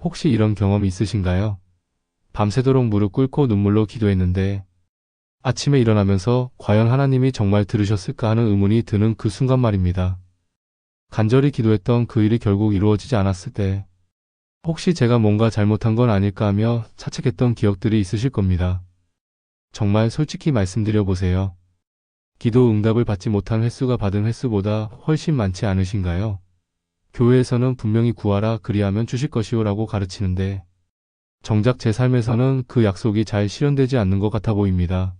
혹시 이런 경험 있으신가요? 밤새도록 무릎 꿇고 눈물로 기도했는데 아침에 일어나면서 과연 하나님이 정말 들으셨을까 하는 의문이 드는 그 순간 말입니다. 간절히 기도했던 그 일이 결국 이루어지지 않았을 때 혹시 제가 뭔가 잘못한 건 아닐까 하며 자책했던 기억들이 있으실 겁니다. 정말 솔직히 말씀드려 보세요. 기도 응답을 받지 못한 횟수가 받은 횟수보다 훨씬 많지 않으신가요? 교회에서는 분명히 구하라 그리하면 주실 것이요 라고 가르치는데 정작 제 삶에서는 그 약속이 잘 실현되지 않는 것 같아 보입니다.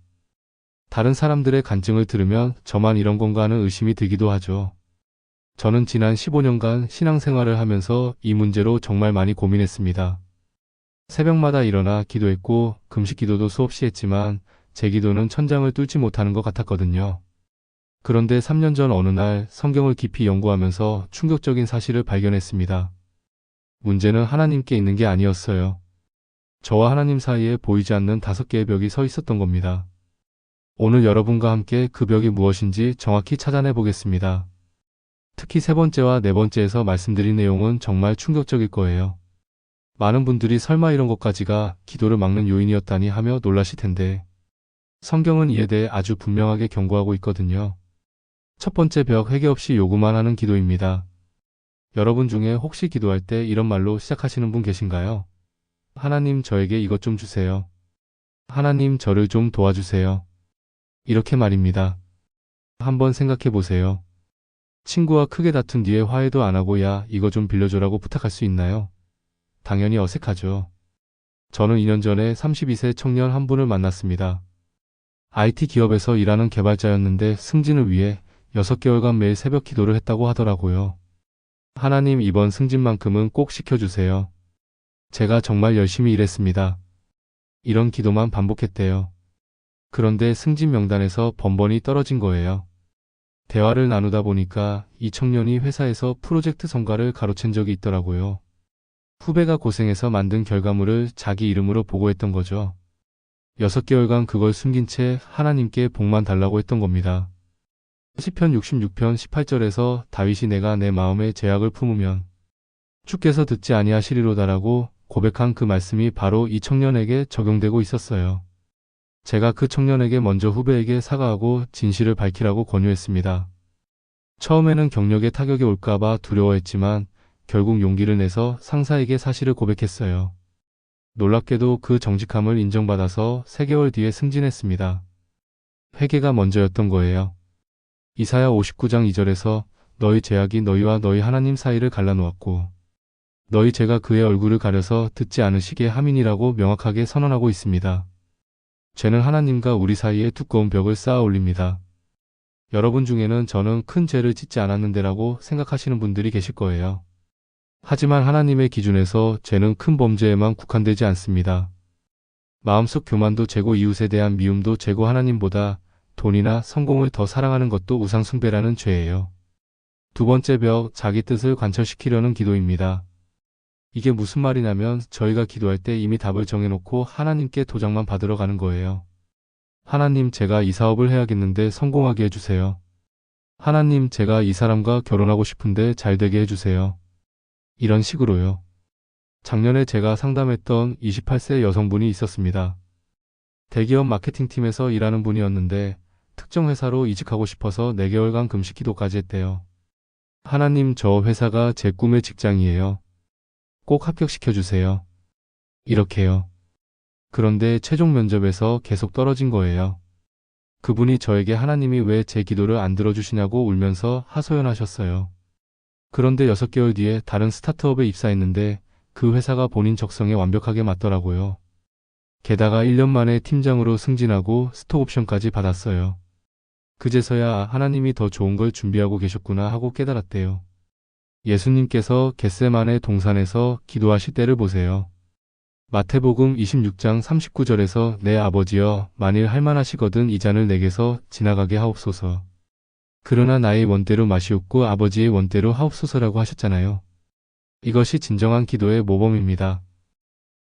다른 사람들의 간증을 들으면 저만 이런 건가 하는 의심이 들기도 하죠. 저는 지난 15년간 신앙생활을 하면서 이 문제로 정말 많이 고민했습니다. 새벽마다 일어나 기도했고 금식 기도도 수없이 했지만 제 기도는 천장을 뚫지 못하는 것 같았거든요. 그런데 3년 전 어느 날 성경을 깊이 연구하면서 충격적인 사실을 발견했습니다. 문제는 하나님께 있는 게 아니었어요. 저와 하나님 사이에 보이지 않는 5개의 벽이 서 있었던 겁니다. 오늘 여러분과 함께 그 벽이 무엇인지 정확히 찾아내 보겠습니다. 특히 세 번째와 네 번째에서 말씀드린 내용은 정말 충격적일 거예요. 많은 분들이 설마 이런 것까지가 기도를 막는 요인이었다니 하며 놀라실 텐데 성경은 이에 대해 아주 분명하게 경고하고 있거든요. 첫 번째 벽, 회개 없이 요구만 하는 기도입니다. 여러분 중에 혹시 기도할 때 이런 말로 시작하시는 분 계신가요? 하나님, 저에게 이것 좀 주세요. 하나님, 저를 좀 도와주세요. 이렇게 말입니다. 한번 생각해 보세요. 친구와 크게 다툰 뒤에 화해도 안 하고 야, 이거 좀 빌려줘라고 부탁할 수 있나요? 당연히 어색하죠. 저는 2년 전에 32세 청년 한 분을 만났습니다. IT 기업에서 일하는 개발자였는데 승진을 위해 6개월간 매일 새벽 기도를 했다고 하더라고요. 하나님, 이번 승진만큼은 꼭 시켜주세요. 제가 정말 열심히 일했습니다. 이런 기도만 반복했대요. 그런데 승진 명단에서 번번이 떨어진 거예요. 대화를 나누다 보니까 이 청년이 회사에서 프로젝트 성과를 가로챈 적이 있더라고요. 후배가 고생해서 만든 결과물을 자기 이름으로 보고했던 거죠. 6개월간 그걸 숨긴 채 하나님께 복만 달라고 했던 겁니다. 시편 66편 18절에서 다윗이 내가 내 마음에 죄악을 품으면 주께서 듣지 아니하시리로다라고 고백한 그 말씀이 바로 이 청년에게 적용되고 있었어요. 제가 그 청년에게 먼저 후배에게 사과하고 진실을 밝히라고 권유했습니다. 처음에는 경력에 타격이 올까봐 두려워했지만 결국 용기를 내서 상사에게 사실을 고백했어요. 놀랍게도 그 정직함을 인정받아서 3개월 뒤에 승진했습니다. 회개가 먼저였던 거예요. 이사야 59장 2절에서 너희 죄악이 너희와 너희 하나님 사이를 갈라놓았고 너희 죄가 그의 얼굴을 가려서 듣지 않으시게 함이니라고 명확하게 선언하고 있습니다. 죄는 하나님과 우리 사이에 두꺼운 벽을 쌓아 올립니다. 여러분 중에는 저는 큰 죄를 짓지 않았는데라고 생각하시는 분들이 계실 거예요. 하지만 하나님의 기준에서 죄는 큰 범죄에만 국한되지 않습니다. 마음속 교만도 죄고 이웃에 대한 미움도 죄고 하나님보다 돈이나 성공을 더 사랑하는 것도 우상숭배라는 죄예요. 두 번째 벽, 자기 뜻을 관철시키려는 기도입니다. 이게 무슨 말이냐면 저희가 기도할 때 이미 답을 정해놓고 하나님께 도장만 받으러 가는 거예요. 하나님, 제가 이 사업을 해야겠는데 성공하게 해주세요. 하나님, 제가 이 사람과 결혼하고 싶은데 잘 되게 해주세요. 이런 식으로요. 작년에 제가 상담했던 28세 여성분이 있었습니다. 대기업 마케팅팀에서 일하는 분이었는데 특정 회사로 이직하고 싶어서 4개월간 금식 기도까지 했대요. 하나님, 저 회사가 제 꿈의 직장이에요. 꼭 합격시켜주세요. 이렇게요. 그런데 최종 면접에서 계속 떨어진 거예요. 그분이 저에게 하나님이 왜 제 기도를 안 들어주시냐고 울면서 하소연하셨어요. 그런데 6개월 뒤에 다른 스타트업에 입사했는데 그 회사가 본인 적성에 완벽하게 맞더라고요. 게다가 1년 만에 팀장으로 승진하고 스톡옵션까지 받았어요. 그제서야 하나님이 더 좋은 걸 준비하고 계셨구나 하고 깨달았대요. 예수님께서 겟세마네 동산에서 기도하실 때를 보세요. 마태복음 26장 39절에서 내 아버지여 만일 할만하시거든 이 잔을 내게서 지나가게 하옵소서. 그러나 나의 원대로 마시옵고 아버지의 원대로 하옵소서라고 하셨잖아요. 이것이 진정한 기도의 모범입니다.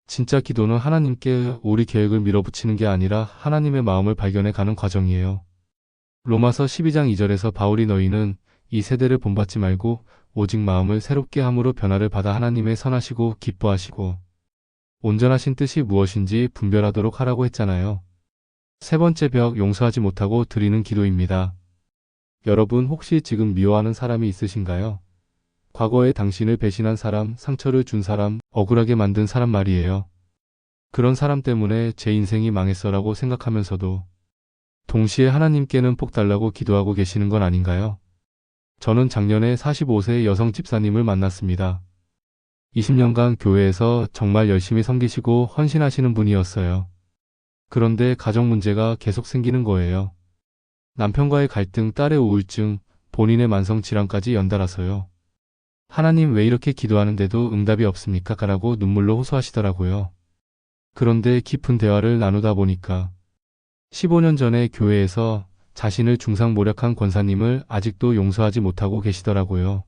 진짜 기도는 하나님께 우리 계획을 밀어붙이는 게 아니라 하나님의 마음을 발견해 가는 과정이에요. 로마서 12장 2절에서 바울이 너희는 이 세대를 본받지 말고 오직 마음을 새롭게 함으로 변화를 받아 하나님의 선하시고 기뻐하시고 온전하신 뜻이 무엇인지 분별하도록 하라고 했잖아요. 세 번째 벽, 용서하지 못하고 드리는 기도입니다. 여러분 혹시 지금 미워하는 사람이 있으신가요? 과거에 당신을 배신한 사람, 상처를 준 사람, 억울하게 만든 사람 말이에요. 그런 사람 때문에 제 인생이 망했어라고 생각하면서도 동시에 하나님께는 복 달라고 기도하고 계시는 건 아닌가요? 저는 작년에 45세 여성 집사님을 만났습니다. 20년간 교회에서 정말 열심히 섬기시고 헌신하시는 분이었어요. 그런데 가정 문제가 계속 생기는 거예요. 남편과의 갈등, 딸의 우울증, 본인의 만성 질환까지 연달아서요. 하나님 왜 이렇게 기도하는데도 응답이 없습니까? 라고 눈물로 호소하시더라고요. 그런데 깊은 대화를 나누다 보니까 15년 전에 교회에서 자신을 중상모략한 권사님을 아직도 용서하지 못하고 계시더라고요.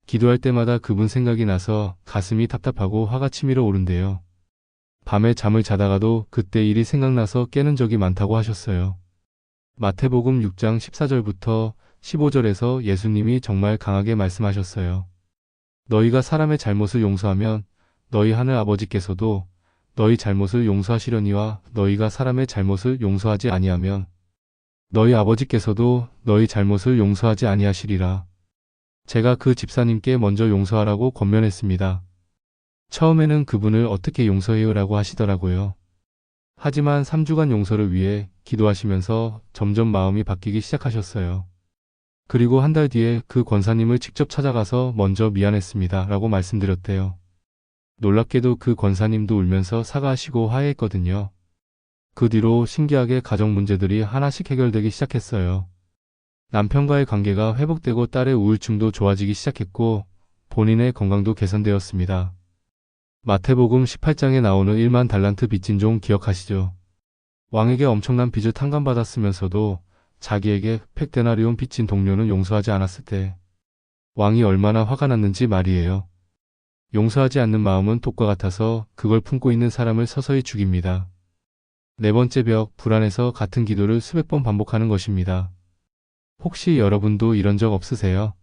기도할 때마다 그분 생각이 나서 가슴이 답답하고 화가 치밀어 오른대요. 밤에 잠을 자다가도 그때 일이 생각나서 깨는 적이 많다고 하셨어요. 마태복음 6장 14절부터 15절에서 예수님이 정말 강하게 말씀하셨어요. 너희가 사람의 잘못을 용서하면 너희 하늘 아버지께서도 너희 잘못을 용서하시려니와 너희가 사람의 잘못을 용서하지 아니하면 너희 아버지께서도 너희 잘못을 용서하지 아니하시리라. 제가 그 집사님께 먼저 용서하라고 권면했습니다. 처음에는 그분을 어떻게 용서해요? 라고 하시더라고요. 하지만 3주간 용서를 위해 기도하시면서 점점 마음이 바뀌기 시작하셨어요. 그리고 한 달 뒤에 그 권사님을 직접 찾아가서 먼저 미안했습니다. 라고 말씀드렸대요. 놀랍게도 그 권사님도 울면서 사과하시고 화해했거든요. 그 뒤로 신기하게 가정 문제들이 하나씩 해결되기 시작했어요. 남편과의 관계가 회복되고 딸의 우울증도 좋아지기 시작했고 본인의 건강도 개선되었습니다. 마태복음 18장에 나오는 1만 달란트 빚진 종 기억하시죠? 왕에게 엄청난 빚을 탕감받았으면서도 자기에게 100데나리온 빚진 동료는 용서하지 않았을 때 왕이 얼마나 화가 났는지 말이에요. 용서하지 않는 마음은 독과 같아서 그걸 품고 있는 사람을 서서히 죽입니다. 네 번째 벽, 불안해서 같은 기도를 수백 번 반복하는 것입니다. 혹시 여러분도 이런 적 없으세요?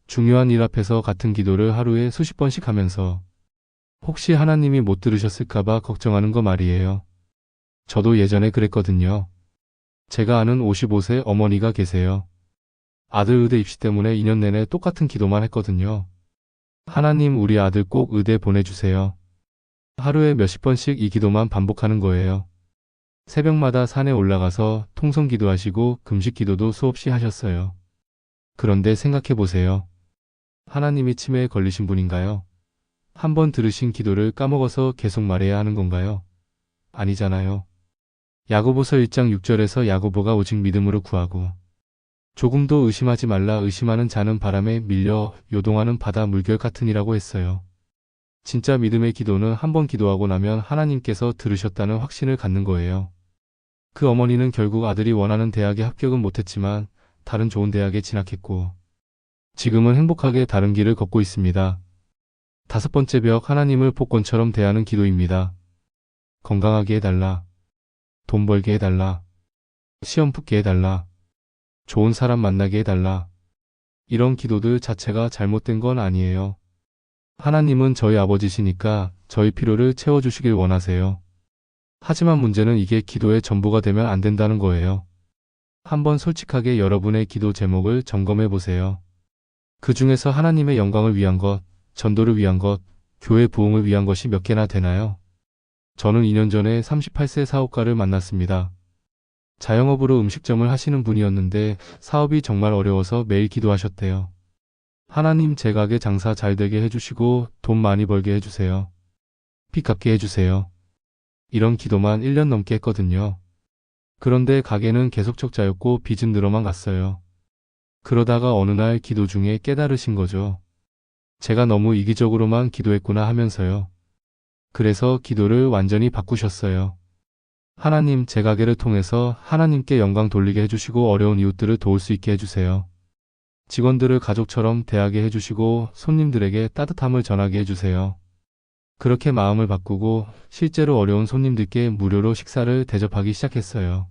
중요한 일 앞에서 같은 기도를 하루에 수십 번씩 하면서 혹시 하나님이 못 들으셨을까봐 걱정하는 거 말이에요. 저도 예전에 그랬거든요. 제가 아는 55세 어머니가 계세요. 아들 의대 입시 때문에 2년 내내 똑같은 기도만 했거든요. 하나님 우리 아들 꼭 의대 보내주세요. 하루에 몇십 번씩 이 기도만 반복하는 거예요. 새벽마다 산에 올라가서 통성 기도하시고 금식 기도도 수없이 하셨어요. 그런데 생각해 보세요. 하나님이 치매에 걸리신 분인가요? 한 번 들으신 기도를 까먹어서 계속 말해야 하는 건가요? 아니잖아요. 야고보서 1장 6절에서 야고보가 오직 믿음으로 구하고 조금도 의심하지 말라. 의심하는 자는 바람에 밀려 요동하는 바다 물결 같으니라고 했어요. 진짜 믿음의 기도는 한 번 기도하고 나면 하나님께서 들으셨다는 확신을 갖는 거예요. 그 어머니는 결국 아들이 원하는 대학에 합격은 못했지만 다른 좋은 대학에 진학했고 지금은 행복하게 다른 길을 걷고 있습니다. 다섯 번째 벽, 하나님을 복권처럼 대하는 기도입니다. 건강하게 해달라. 돈 벌게 해달라. 시험 붙게 해달라. 좋은 사람 만나게 해달라. 이런 기도들 자체가 잘못된 건 아니에요. 하나님은 저희 아버지시니까 저희 필요를 채워주시길 원하세요. 하지만 문제는 이게 기도의 전부가 되면 안 된다는 거예요. 한번 솔직하게 여러분의 기도 제목을 점검해 보세요. 그 중에서 하나님의 영광을 위한 것, 전도를 위한 것, 교회 부흥을 위한 것이 몇 개나 되나요? 저는 2년 전에 38세 사업가를 만났습니다. 자영업으로 음식점을 하시는 분이었는데 사업이 정말 어려워서 매일 기도하셨대요. 하나님 제 가게 장사 잘 되게 해주시고 돈 많이 벌게 해주세요. 빚 갚게 해주세요. 이런 기도만 1년 넘게 했거든요. 그런데 가게는 계속 적자였고 빚은 늘어만 갔어요. 그러다가 어느 날 기도 중에 깨달으신 거죠. 제가 너무 이기적으로만 기도했구나 하면서요. 그래서 기도를 완전히 바꾸셨어요. 하나님 제 가게를 통해서 하나님께 영광 돌리게 해주시고 어려운 이웃들을 도울 수 있게 해주세요. 직원들을 가족처럼 대하게 해주시고 손님들에게 따뜻함을 전하게 해주세요. 그렇게 마음을 바꾸고 실제로 어려운 손님들께 무료로 식사를 대접하기 시작했어요.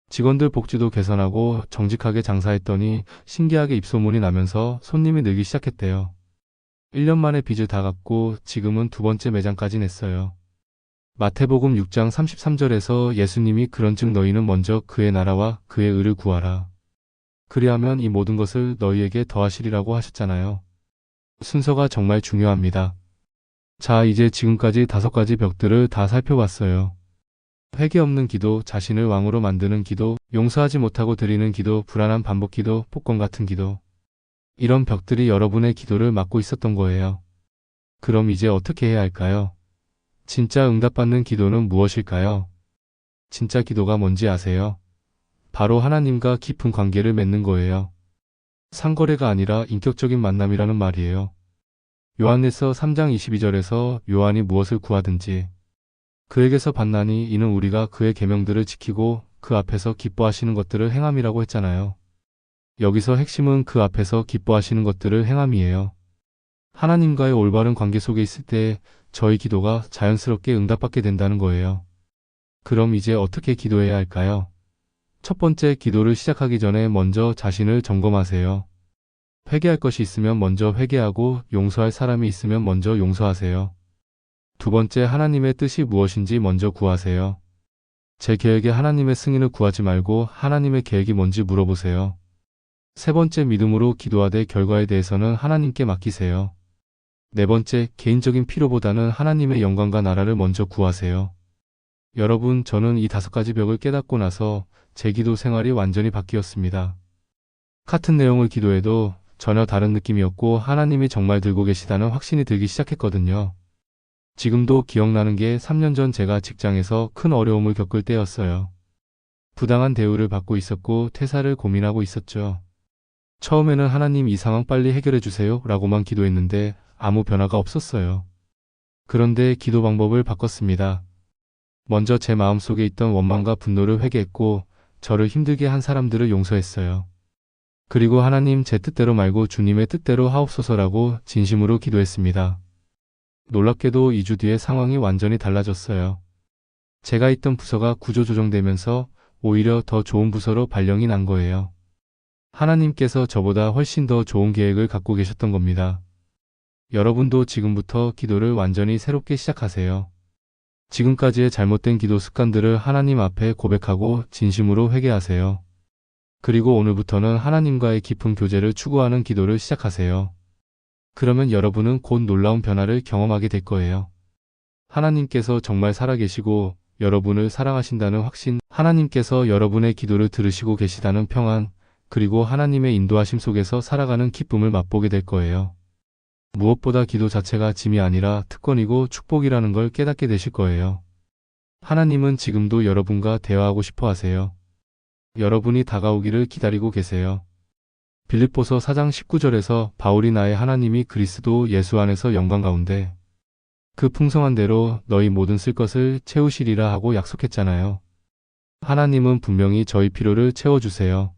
직원들 복지도 개선하고 정직하게 장사했더니 신기하게 입소문이 나면서 손님이 늘기 시작했대요. 1년 만에 빚을 다 갚고 지금은 두 번째 매장까지 냈어요. 마태복음 6장 33절에서 예수님이 그런즉 너희는 먼저 그의 나라와 그의 의를 구하라. 그리하면 이 모든 것을 너희에게 더하시리라고 하셨잖아요. 순서가 정말 중요합니다. 자, 이제 지금까지 5가지 벽들을 다 살펴봤어요. 회개 없는 기도, 자신을 왕으로 만드는 기도, 용서하지 못하고 드리는 기도, 불안한 반복 기도, 폭권 같은 기도. 이런 벽들이 여러분의 기도를 막고 있었던 거예요. 그럼 이제 어떻게 해야 할까요? 진짜 응답받는 기도는 무엇일까요? 진짜 기도가 뭔지 아세요? 바로 하나님과 깊은 관계를 맺는 거예요. 상거래가 아니라 인격적인 만남이라는 말이에요. 요한일서 3장 22절에서 요한이 무엇을 구하든지 그에게서 받나니 이는 우리가 그의 계명들을 지키고 그 앞에서 기뻐하시는 것들을 행함이라고 했잖아요. 여기서 핵심은 그 앞에서 기뻐하시는 것들을 행함이에요. 하나님과의 올바른 관계 속에 있을 때 저희 기도가 자연스럽게 응답받게 된다는 거예요. 그럼 이제 어떻게 기도해야 할까요? 첫 번째, 기도를 시작하기 전에 먼저 자신을 점검하세요. 회개할 것이 있으면 먼저 회개하고 용서할 사람이 있으면 먼저 용서하세요. 두 번째, 하나님의 뜻이 무엇인지 먼저 구하세요. 제 계획에 하나님의 승인을 구하지 말고 하나님의 계획이 뭔지 물어보세요. 세 번째, 믿음으로 기도하되 결과에 대해서는 하나님께 맡기세요. 네 번째, 개인적인 필요보다는 하나님의 영광과 나라를 먼저 구하세요. 여러분, 저는 이 5가지 벽을 깨닫고 나서 제 기도 생활이 완전히 바뀌었습니다. 같은 내용을 기도해도 전혀 다른 느낌이었고 하나님이 정말 들고 계시다는 확신이 들기 시작했거든요. 지금도 기억나는 게 3년 전 제가 직장에서 큰 어려움을 겪을 때였어요. 부당한 대우를 받고 있었고 퇴사를 고민하고 있었죠. 처음에는 하나님 이 상황 빨리 해결해 주세요 라고만 기도했는데 아무 변화가 없었어요. 그런데 기도 방법을 바꿨습니다. 먼저 제 마음속에 있던 원망과 분노를 회개했고 저를 힘들게 한 사람들을 용서했어요. 그리고 하나님, 제 뜻대로 말고 주님의 뜻대로 하옵소서라고 진심으로 기도했습니다. 놀랍게도 2주 뒤에 상황이 완전히 달라졌어요. 제가 있던 부서가 구조조정되면서 오히려 더 좋은 부서로 발령이 난 거예요. 하나님께서 저보다 훨씬 더 좋은 계획을 갖고 계셨던 겁니다. 여러분도 지금부터 기도를 완전히 새롭게 시작하세요. 지금까지의 잘못된 기도 습관들을 하나님 앞에 고백하고 진심으로 회개하세요. 그리고 오늘부터는 하나님과의 깊은 교제를 추구하는 기도를 시작하세요. 그러면 여러분은 곧 놀라운 변화를 경험하게 될 거예요. 하나님께서 정말 살아계시고 여러분을 사랑하신다는 확신, 하나님께서 여러분의 기도를 들으시고 계시다는 평안, 그리고 하나님의 인도하심 속에서 살아가는 기쁨을 맛보게 될 거예요. 무엇보다 기도 자체가 짐이 아니라 특권이고 축복이라는 걸 깨닫게 되실 거예요. 하나님은 지금도 여러분과 대화하고 싶어 하세요. 여러분이 다가오기를 기다리고 계세요. 빌립보서 4장 19절에서 바울이 나의 하나님이 그리스도 예수 안에서 영광 가운데 그 풍성한 대로 너희 모든 쓸 것을 채우시리라 하고 약속했잖아요. 하나님은 분명히 저희 필요를 채워주세요.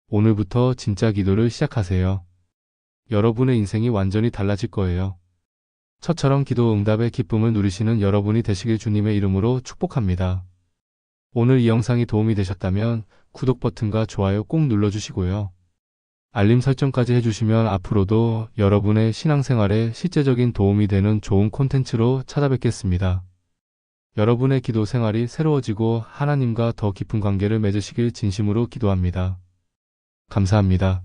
오늘부터 진짜 기도를 시작하세요. 여러분의 인생이 완전히 달라질 거예요. 저처럼 기도 응답의 기쁨을 누리시는 여러분이 되시길 주님의 이름으로 축복합니다. 오늘 이 영상이 도움이 되셨다면 구독 버튼과 좋아요 꼭 눌러주시고요. 알림 설정까지 해주시면 앞으로도 여러분의 신앙생활에 실제적인 도움이 되는 좋은 콘텐츠로 찾아뵙겠습니다. 여러분의 기도 생활이 새로워지고 하나님과 더 깊은 관계를 맺으시길 진심으로 기도합니다. 감사합니다.